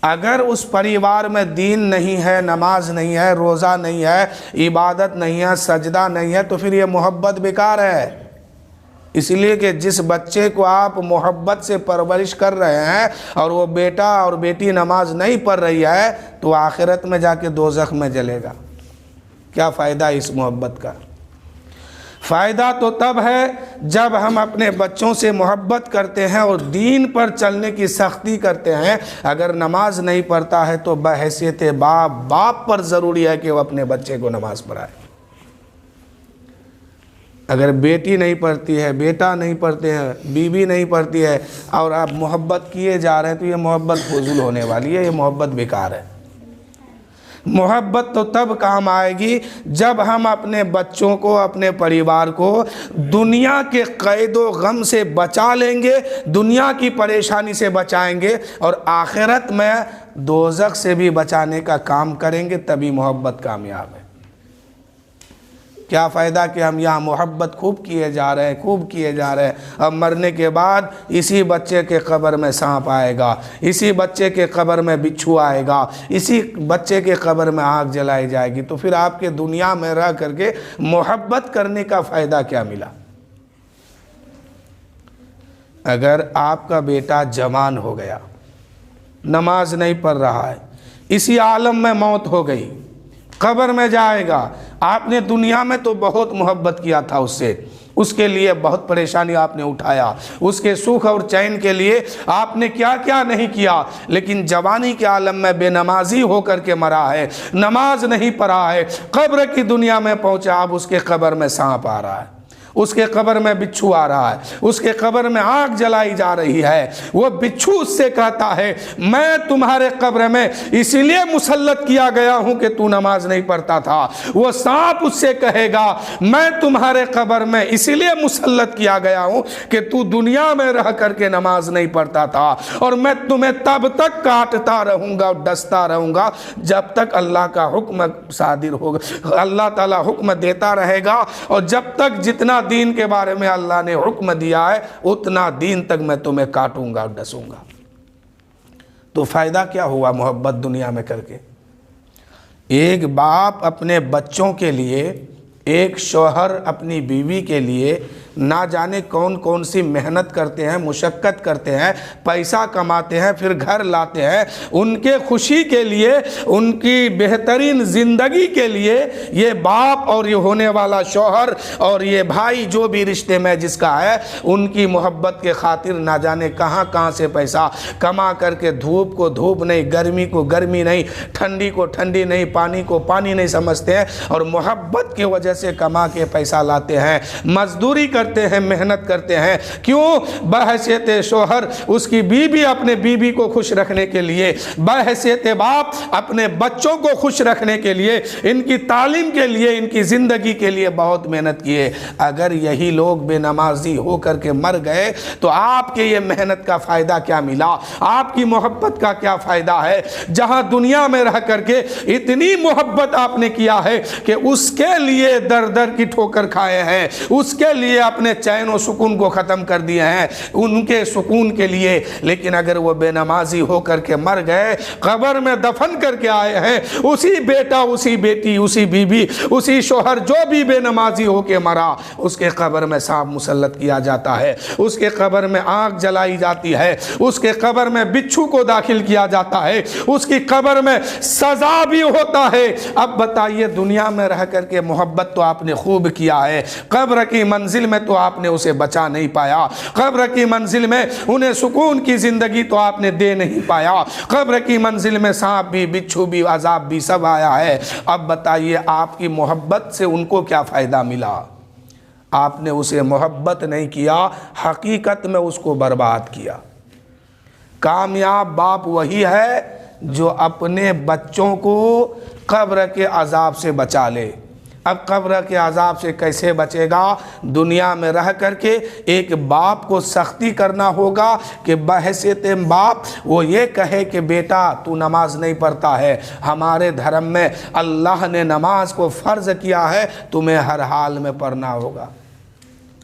اگر اس پریوار میں دین نہیں ہے، نماز نہیں ہے، روزہ نہیں ہے، عبادت نہیں ہے، سجدہ نہیں ہے، تو پھر یہ محبت بیکار ہے۔ اس لیے کہ جس بچے کو آپ محبت سے پرورش کر رہے ہیں اور وہ بیٹا اور بیٹی نماز نہیں پڑھ رہی ہے تو آخرت میں جا کے دوزخ میں جلے گا۔ کیا فائدہ اس محبت کا؟ فائدہ تو تب ہے جب ہم اپنے بچوں سے محبت کرتے ہیں اور دین پر چلنے کی سختی کرتے ہیں۔ اگر نماز نہیں پڑھتا ہے تو بحیثیت باپ پر ضروری ہے کہ وہ اپنے بچے کو نماز پڑھائے۔ اگر بیٹی نہیں پڑھتی ہے، بیٹا نہیں پڑھتے ہیں، بیوی نہیں پڑھتی ہے اور آپ محبت کیے جا رہے ہیں تو یہ محبت فضول ہونے والی ہے، یہ محبت بیکار ہے۔ محبت تو تب کام آئے گی جب ہم اپنے بچوں کو، اپنے پریوار کو دنیا کے قید و غم سے بچا لیں گے، دنیا کی پریشانی سے بچائیں گے اور آخرت میں دوزخ سے بھی بچانے کا کام کریں گے، تبھی محبت کامیاب ہے۔ کیا فائدہ کہ ہم یہاں محبت خوب کیے جا رہے ہیں، خوب کیے جا رہے ہیں، اب مرنے کے بعد اسی بچے کے قبر میں سانپ آئے گا، اسی بچے کے قبر میں بچھو آئے گا، اسی بچے کے قبر میں آگ جلائی جائے گی، تو پھر آپ کے دنیا میں رہ کر کے محبت کرنے کا فائدہ کیا ملا؟ اگر آپ کا بیٹا جوان ہو گیا، نماز نہیں پڑھ رہا ہے، اسی عالم میں موت ہو گئی، قبر میں جائے گا، آپ نے دنیا میں تو بہت محبت کیا تھا اس سے، اس کے لیے بہت پریشانی آپ نے اٹھایا، اس کے سکھ اور چین کے لیے آپ نے کیا کیا نہیں کیا، لیکن جوانی کے عالم میں بے نمازی ہو کر کے مرا ہے، نماز نہیں پڑھا ہے، قبر کی دنیا میں پہنچا، اب اس کے قبر میں سانپ آ رہا ہے، اس کے قبر میں بچھو آ رہا ہے، اس کے قبر میں آگ جلائی جا رہی ہے، وہ بچھو اس سے کہتا ہے میں تمہارے قبر میں اسی لیے مسلط کیا گیا ہوں کہ تو نماز نہیں پڑھتا تھا، وہ سانپ اس سے کہے گا میں تمہارے قبر میں اسی لیے مسلط کیا گیا ہوں کہ تو دنیا میں رہ کر کے نماز نہیں پڑھتا تھا، اور میں تمہیں تب تک کاٹتا رہوں گا اور ڈستا رہوں گا جب تک اللہ کا حکم صادر ہوگا، اللہ تعالیٰ حکم دیتا رہے گا، اور جب تک جتنا دین کے بارے میں اللہ نے حکم دیا ہے اتنا دین تک میں تمہیں کاٹوں گا اور ڈسوں گا۔ تو فائدہ کیا ہوا محبت دنیا میں کر کے؟ ایک باپ اپنے بچوں کے لیے، ایک شوہر اپنی بیوی کے لیے نہ جانے کون کون سی محنت کرتے ہیں، مشقت کرتے ہیں، پیسہ کماتے ہیں، پھر گھر لاتے ہیں، ان کے خوشی کے لیے، ان کی بہترین زندگی کے لیے یہ باپ اور یہ ہونے والا شوہر اور یہ بھائی جو بھی رشتے میں جس کا ہے، ان کی محبت کے خاطر نہ جانے کہاں کہاں سے پیسہ کما کر کے دھوپ کو دھوپ نہیں، گرمی کو گرمی نہیں، ٹھنڈی کو ٹھنڈی نہیں، پانی کو پانی نہیں سمجھتے ہیں، اور محبت کی وجہ سے کما کے پیسہ لاتے ہیں، مزدوری کرتے ہیں، محنت کرتے ہیں۔ کیوں؟ بحیثیت شوہر اس کی بیوی اپنے بیوی کو خوش رکھنے کے لیے، بحیثیت باپ اپنے بچوں کو خوش رکھنے کے لیے، ان کی تعلیم کے لیے، ان کی زندگی کے لیے بہت محنت کیے۔ اگر یہی لوگ بے نمازی ہو کر کے مر گئے تو آپ کے یہ محنت کا فائدہ کیا ملا؟ آپ کی محبت کا کیا فائدہ ہے؟ جہاں دنیا میں رہ کر کے اتنی محبت آپ نے کیا ہے کہ اس کے لیے در در کی ٹھوکر کھائے ہیں، اس کے لیے اپنے چین و سکون کو ختم کر دیے ہیں، ان کے سکون کے لیے، لیکن اگر وہ بے نمازی ہو کر کے مر گئے، قبر میں دفن کر کے آئے ہیں، اسی بیٹا، اسی بیٹی، اسی بیوی، اسی شوہر جو بھی بے نمازی ہو کے مرا، اس کے قبر میں سانپ مسلط کیا جاتا ہے، اس کے قبر میں آگ جلائی جاتی ہے، اس کے قبر میں بچھو کو داخل کیا جاتا ہے، اس کی قبر میں سزا بھی ہوتا ہے۔ اب بتائیے دنیا میں رہ کر کے محبت تو آپ نے خوب کیا ہے، قبر کی منزل میں تو آپ نے اسے بچا نہیں پایا، قبر کی منزل میں انہیں سکون کی زندگی تو آپ نے دے نہیں پایا، قبر کی منزل میں سانپ بھی، بچھو بھی، عذاب بھی سب آیا ہے۔ اب بتائیے آپ کی محبت سے ان کو کیا فائدہ ملا؟ آپ نے اسے محبت نہیں کیا، حقیقت میں اس کو برباد کیا۔ کامیاب باپ وہی ہے جو اپنے بچوں کو قبر کے عذاب سے بچا لے۔ اب قبر کے عذاب سے کیسے بچے گا؟ دنیا میں رہ کر کے ایک باپ کو سختی کرنا ہوگا کہ بحیثیت باپ وہ یہ کہے کہ بیٹا تو نماز نہیں پڑھتا ہے، ہمارے دھرم میں اللہ نے نماز کو فرض کیا ہے، تمہیں ہر حال میں پڑھنا ہوگا۔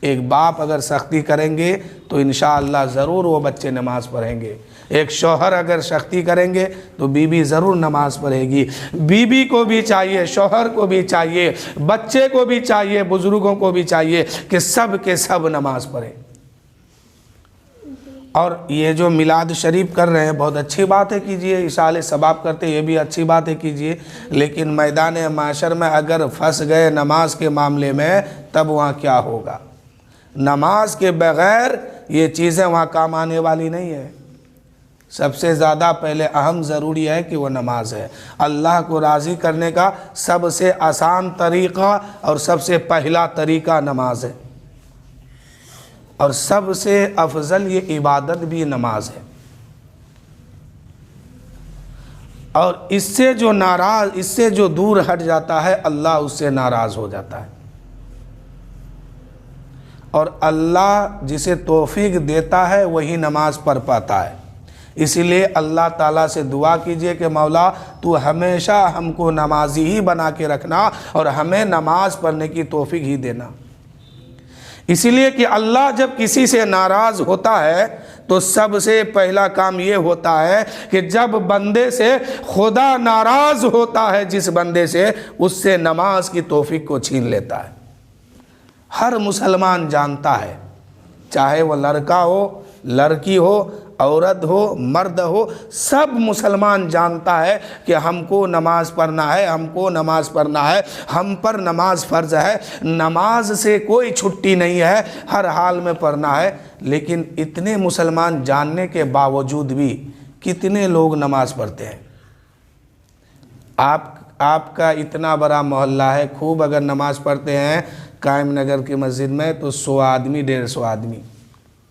ایک باپ اگر سختی کریں گے تو انشاءاللہ ضرور وہ بچے نماز پڑھیں گے۔ ایک شوہر اگر سختی کریں گے تو بیوی ضرور نماز پڑھے گی. بیوی کو بھی چاہیے, شوہر کو بھی چاہیے, بچے کو بھی چاہیے, بزرگوں کو بھی چاہیے کہ سب کے سب نماز پڑھیں. اور یہ جو میلاد شریف کر رہے ہیں بہت اچھی بات ہے, کیجئے, ایصال ثواب کرتے یہ بھی اچھی بات ہے, کیجئے. لیکن میدان معاشر میں اگر پھنس گئے نماز کے معاملے میں تب وہاں کیا ہوگا؟ نماز کے بغیر یہ چیزیں وہاں کام آنے والی نہیں ہے. سب سے زیادہ پہلے اہم ضروری ہے کہ وہ نماز ہے. اللہ کو راضی کرنے کا سب سے آسان طریقہ اور سب سے پہلا طریقہ نماز ہے, اور سب سے افضل یہ عبادت بھی نماز ہے. اور اس سے جو دور ہٹ جاتا ہے اللہ اس سے ناراض ہو جاتا ہے. اور اللہ جسے توفیق دیتا ہے وہی نماز پڑھ پاتا ہے. اسی لیے اللہ تعالیٰ سے دعا کیجئے کہ مولا تو ہمیشہ ہم کو نمازی ہی بنا کے رکھنا اور ہمیں نماز پڑھنے کی توفیق ہی دینا. اسی لیے کہ اللہ جب کسی سے ناراض ہوتا ہے تو سب سے پہلا کام یہ ہوتا ہے کہ جب بندے سے خدا ناراض ہوتا ہے, جس بندے سے, اس سے نماز کی توفیق کو چھین لیتا ہے. ہر مسلمان جانتا ہے, چاہے وہ لڑکا ہو, لڑکی ہو, عورت ہو, مرد ہو, سب مسلمان جانتا ہے کہ ہم کو نماز پڑھنا ہے, ہم کو نماز پڑھنا ہے, ہم پر نماز فرض ہے. نماز سے کوئی چھٹی نہیں ہے, ہر حال میں پڑھنا ہے. لیکن اتنے مسلمان جاننے کے باوجود بھی کتنے لوگ نماز پڑھتے ہیں؟ آپ کا اتنا بڑا محلہ ہے, خوب اگر نماز پڑھتے ہیں قائم نگر کی مسجد میں تو 100 آدمی 150 آدمی,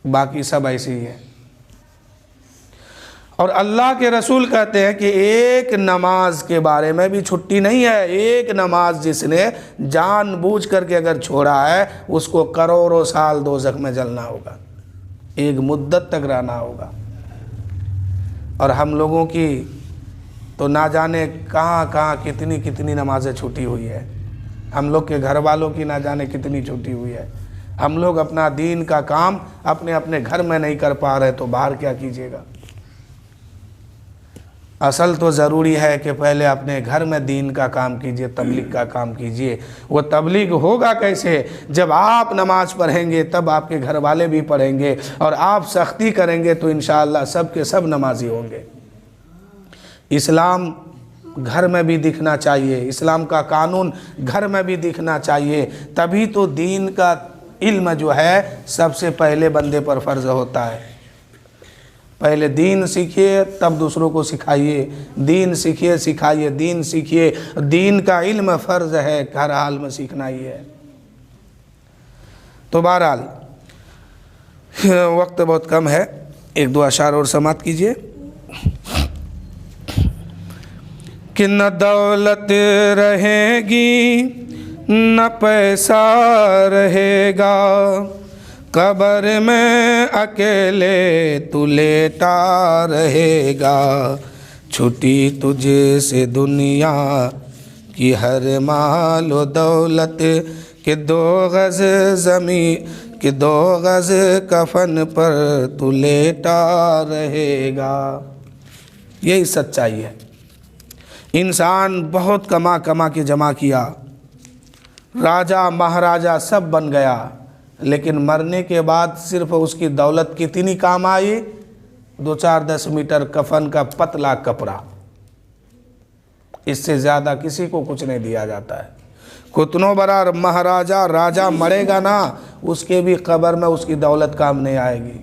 باقی سب ایسے ہی ہیں. اور اللہ کے رسول کہتے ہیں کہ ایک نماز کے بارے میں بھی چھٹی نہیں ہے. ایک نماز جس نے جان بوجھ کر کے اگر چھوڑا ہے اس کو کروڑوں سال دوزخ میں جلنا ہوگا, ایک مدت تک رہنا ہوگا. اور ہم لوگوں کی تو نہ جانے کہاں کہاں کتنی نمازیں چھوٹی ہوئی ہے. ہم لوگ کے گھر والوں کی نہ جانے کتنی چھوٹی ہوئی ہے. ہم لوگ اپنا دین کا کام اپنے گھر میں نہیں کر پا رہے تو باہر کیا کیجیے گا؟ اصل تو ضروری ہے کہ پہلے اپنے گھر میں دین کا کام کیجئے, تبلیغ کا کام کیجئے. وہ تبلیغ ہوگا کیسے؟ جب آپ نماز پڑھیں گے تب آپ کے گھر والے بھی پڑھیں گے, اور آپ سختی کریں گے تو انشاءاللہ سب کے سب نمازی ہوں گے. اسلام گھر میں بھی دکھنا چاہیے, اسلام کا قانون گھر میں بھی دکھنا چاہیے. تبھی تو دین کا علم جو ہے سب سے پہلے بندے پر فرض ہوتا ہے. پہلے دین سیکھیے تب دوسروں کو سکھائیے, دین سیکھیے سکھائیے, دین سیکھیے. دین کا علم فرض ہے, ہر حال میں سیکھنا ہی ہے. تو بہرحال وقت بہت کم ہے, 1-2 اشعار اور سماعت کیجئے. کہ نہ دولت رہے گی نہ پیسہ رہے گا, قبر میں اکیلے تو لیٹا رہے گا. چھٹی تجھ سے دنیا کی ہر مال و دولت, کہ 2 غز زمین کہ 2 غز کفن پر تو لیٹا رہے گا. یہی سچائی ہے. انسان بہت کما کے جمع کیا, راجہ مہاراجہ سب بن گیا, لیکن مرنے کے بعد صرف اس کی دولت کتنی کام آئی؟ 2-4-10 میٹر کفن کا پتلا کپڑا, اس سے زیادہ کسی کو کچھ نہیں دیا جاتا ہے. کتنوں بڑا مہاراجہ راجہ مرے گا نا, اس کے بھی قبر میں اس کی دولت کام نہیں آئے گی.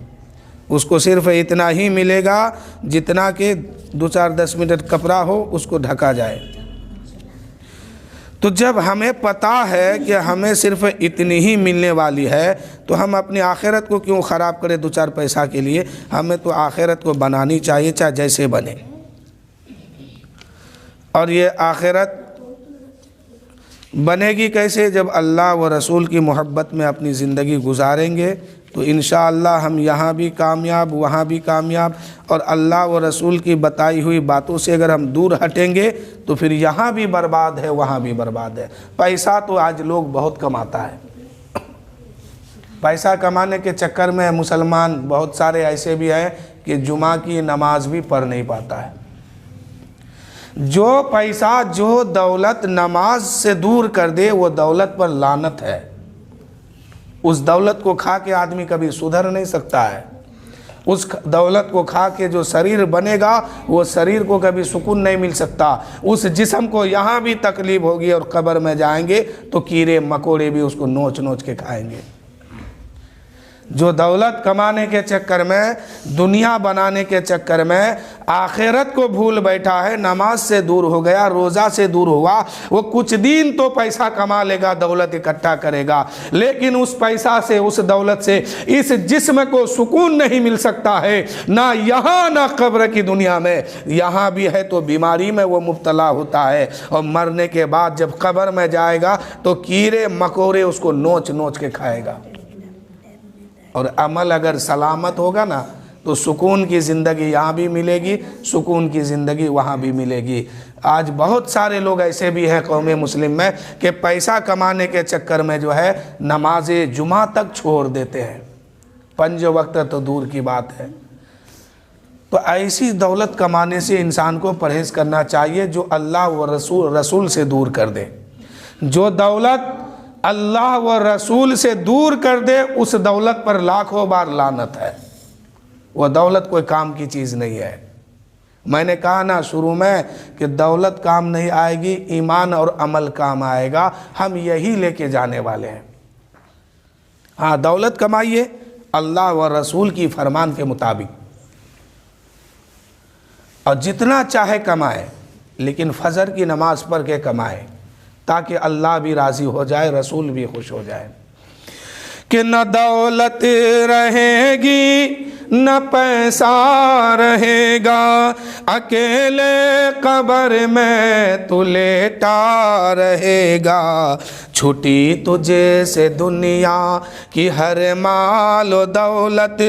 اس کو صرف اتنا ہی ملے گا جتنا کہ 2-4-10 میٹر کپڑا ہو اس کو ڈھکا جائے. تو جب ہمیں پتہ ہے کہ ہمیں صرف اتنی ہی ملنے والی ہے تو ہم اپنی آخرت کو کیوں خراب کریں 2-4 پیسہ کے لیے؟ ہمیں تو آخرت کو بنانی چاہیے, چاہے جیسے بنے. اور یہ آخرت بنے گی کیسے؟ جب اللہ و رسول کی محبت میں اپنی زندگی گزاریں گے تو انشاءاللہ ہم یہاں بھی کامیاب, وہاں بھی کامیاب. اور اللہ و رسول کی بتائی ہوئی باتوں سے اگر ہم دور ہٹیں گے تو پھر یہاں بھی برباد ہے, وہاں بھی برباد ہے. پیسہ تو آج لوگ بہت کماتا ہے. پیسہ کمانے کے چکر میں مسلمان بہت سارے ایسے بھی ہیں کہ جمعہ کی نماز بھی پڑھ نہیں پاتا ہے۔ جو پیسہ جو دولت نماز سے دور کر دے وہ دولت پر لعنت ہے۔ اس دولت کو کھا کے آدمی کبھی سدھر نہیں سکتا ہے۔ اس دولت کو کھا کے جو شریر بنے گا وہ شریر کو کبھی سکون نہیں مل سکتا۔ اس جسم کو یہاں بھی تکلیف ہوگی اور قبر میں جائیں گے تو کیڑے مکوڑے بھی اس کو نوچ نوچ کے کھائیں گے۔ جو دولت کمانے کے چکر میں، دنیا بنانے کے چکر میں آخرت کو بھول بیٹھا ہے، نماز سے دور ہو گیا، روزہ سے دور ہوا، وہ کچھ دن تو پیسہ کما لے گا، دولت اکٹھا کرے گا، لیکن اس پیسہ سے، اس دولت سے اس جسم کو سکون نہیں مل سکتا ہے، نہ یہاں نہ قبر کی دنیا میں۔ یہاں بھی ہے تو بیماری میں وہ مبتلا ہوتا ہے، اور مرنے کے بعد جب قبر میں جائے گا تو کیڑے مکوڑے اس کو نوچ نوچ کے کھائے گا۔ اور عمل اگر سلامت ہوگا نا تو سکون کی زندگی یہاں بھی ملے گی، سکون کی زندگی وہاں بھی ملے گی۔ آج بہت سارے لوگ ایسے بھی ہیں قوم مسلم میں کہ پیسہ کمانے کے چکر میں جو ہے نماز جمعہ تک چھوڑ دیتے ہیں، 5 وقت تو دور کی بات ہے۔ تو ایسی دولت کمانے سے انسان کو پرہیز کرنا چاہیے جو اللہ و رسول سے دور کر دے۔ جو دولت اللہ و رسول سے دور کر دے اس دولت پر لاکھوں بار لعنت ہے۔ وہ دولت کوئی کام کی چیز نہیں ہے۔ میں نے کہا نا شروع میں کہ دولت کام نہیں آئے گی، ایمان اور عمل کام آئے گا، ہم یہی لے کے جانے والے ہیں۔ ہاں دولت کمائیے اللہ و رسول کی فرمان کے مطابق، اور جتنا چاہے کمائے، لیکن فجر کی نماز پڑھ کے کمائے تاکہ اللہ بھی راضی ہو جائے، رسول بھی خوش ہو جائے۔ کہ نہ دولت رہے گی نہ پیسہ رہے گا، اکیلے قبر میں تو لیٹا رہے گا، چھٹی تجھے سے دنیا کی ہر مال و دولت،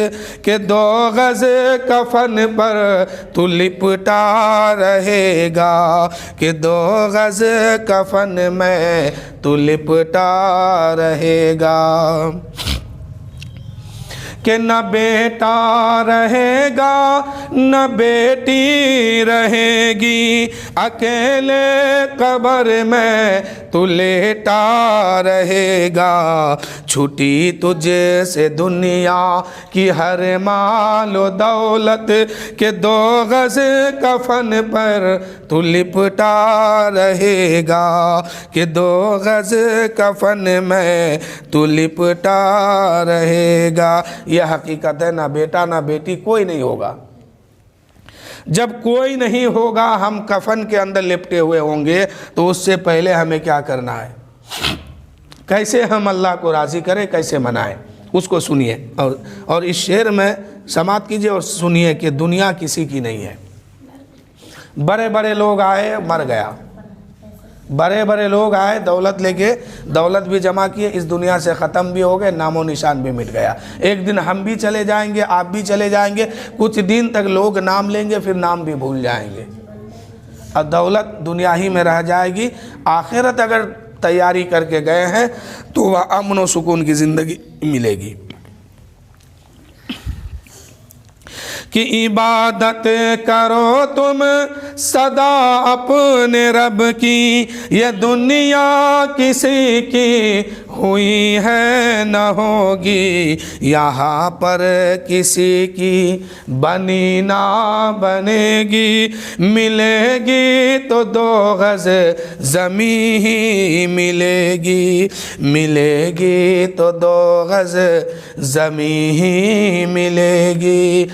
کہ 2 گز کفن پر تو لپٹا رہے گا، کہ 2 گز کفن میں تو لپٹا رہے گا۔ کہ نہ بیٹا رہے گا نہ بیٹی رہے گی، اکیلے قبر میں تو لیٹا رہے گا، چھٹی تجھے سے دنیا کی ہر مال و دولت، کہ 2 گز کفن پر تو لپٹا رہے گا، کہ 2 گز کفن میں تو لپٹا رہے گا۔ یہ حقیقت ہے، نہ بیٹا نہ بیٹی کوئی نہیں ہوگا۔ جب کوئی نہیں ہوگا، ہم کفن کے اندر لپٹے ہوئے ہوں گے، تو اس سے پہلے ہمیں کیا کرنا ہے، کیسے ہم اللہ کو راضی کریں، کیسے منائیں، اس کو سنیے اور اس شعر میں سماعت کیجئے اور سنیے کہ دنیا کسی کی نہیں ہے۔ بڑے بڑے لوگ آئے، مر گیا، بڑے بڑے لوگ آئے دولت لے کے، دولت بھی جمع کیے، اس دنیا سے ختم بھی ہو گئے، نام و نشان بھی مٹ گیا۔ ایک دن ہم بھی چلے جائیں گے، آپ بھی چلے جائیں گے، کچھ دن تک لوگ نام لیں گے، پھر نام بھی بھول جائیں گے، اور دولت دنیا ہی میں رہ جائے گی۔ آخرت اگر تیاری کر کے گئے ہیں تو وہ امن و سکون کی زندگی ملے گی۔ کہ عبادت کرو تم سدا اپنے رب کی، یہ دنیا کسی کی ہوئی ہے نہ ہوگی، یہاں پر کسی کی بنی نہ بنے گی، ملے گی تو 2 گز زمین ہی ملے گی، ملے گی تو 2 گز زمین ہی ملے گی۔